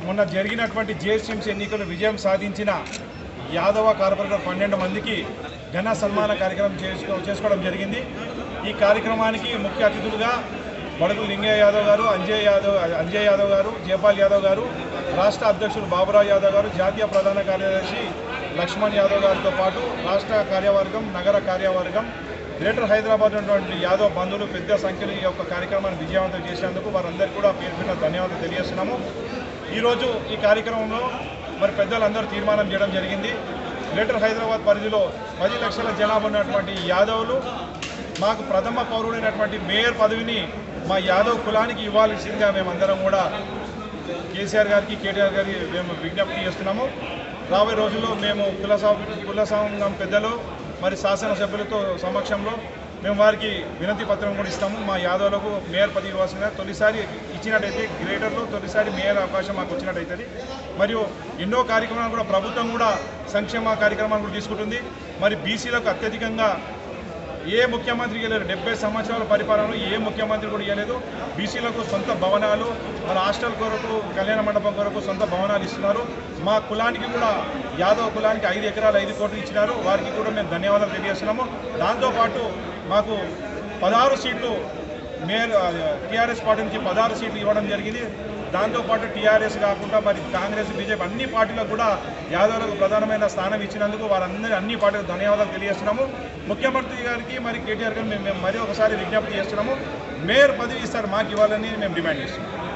మొన్న జరిగినటువంటి జిహెచ్ఎంసీ ఎన్నికలు విజయం సాధించిన యాదవ కార్పొరేటర్ 12 మందికి ఘన సన్మాన కార్యక్రమం చేసుకోవడం జరిగింది। ఈ కార్యక్రమానికి ముఖ్య అతిథులుగా బడుగు లింగయ్య యాదవ్ గారు, అంజయ్ యాదవ్ గారు, జయపాల్ యాదవ్ గారు, రాష్ట్ర అధ్యక్షులు బాబురావు యాదవ్ గారు, జాతీయ ప్రధాన కార్యదర్శి లక్ష్మణ్ యాదవ్ గారితో పాటు రాష్ట్ర కార్యవర్గం, నగర కార్యవర్గం, గ్రేటర్ హైదరాబాద్ ఉన్నటువంటి యాదవ్ బంధువులు పెద్ద సంఖ్యలో ఈ యొక్క కార్యక్రమాన్ని విజయవంతం చేసినందుకు వారందరికీ కూడా పేరు ధన్యవాదాలు తెలియజేస్తున్నాము। ఈరోజు ఈ కార్యక్రమంలో మరి పెద్దలందరూ తీర్మానం చేయడం జరిగింది। గ్రేటర్ హైదరాబాద్ పరిధిలో 10 లక్షల జనాభా ఉన్నటువంటి యాదవులు మాకు ప్రథమ పౌరుడైనటువంటి మేయర్ పదవిని మా యాదవ్ కులానికి ఇవ్వాల్సిందిగా మేమందరం కూడా కేసీఆర్ గారికి, కేటీఆర్ గారికి మేము విజ్ఞప్తి చేస్తున్నాము। రాబోయే రోజుల్లో మేము కుల సంఘం పెద్దలు మరి శాసనసభ్యులతో సమక్షంలో మేము వారికి వినతి పత్రం కూడా ఇస్తాము। మా యాదవులకు మేయర్ పదవి ఇవ్వాల్సిందిగా తొలిసారి ఇచ్చినట్టయితే గ్రేటర్లో తొలిసారి మేయర్ అవకాశం మాకు వచ్చినట్టయితుంది। మరియు ఎన్నో కార్యక్రమాలు కూడా ప్రభుత్వం కూడా సంక్షేమ కార్యక్రమాలు కూడా తీసుకుంటుంది। మరి బీసీలకు అత్యధికంగా ఏ ముఖ్యమంత్రి ఇవ్వలేదు, 70 సంవత్సరాల పరిపాలనలో ఏ ముఖ్యమంత్రి కూడా ఇవ్వలేదు। బీసీలకు సొంత భవనాలు, మన హాస్టల్ కొరకు, కళ్యాణ మండపం కొరకు సొంత భవనాలు ఇస్తున్నారు। మా కులానికి కూడా యాదవ్ కులానికి 5 ఎకరాలు 5 కోట్లు ఇచ్చినారు, వారికి కూడా మేము ధన్యవాదాలు తెలియజేస్తున్నాము। దాంతోపాటు మాకు 16 సీట్లు మేయర్ టీఆర్ఎస్ పార్టీ నుంచి 16 సీట్లు ఇవ్వడం జరిగింది। దాంతోపాటు టీఆర్ఎస్ కాకుండా మరి కాంగ్రెస్, బీజేపీ అన్ని పార్టీలకు కూడా యాదవులకు ప్రధానమైన స్థానం ఇచ్చినందుకు వారందరూ అన్ని పార్టీలకు ధన్యవాదాలు తెలియజేస్తున్నాము। ముఖ్యమంత్రి గారికి మరి కేటీఆర్ గారికి మేము మరి ఒకసారి విజ్ఞప్తి చేస్తున్నాము, మేయర్ పదవి ఇస్తారు మాకు ఇవ్వాలని మేము డిమాండ్ చేస్తున్నాము।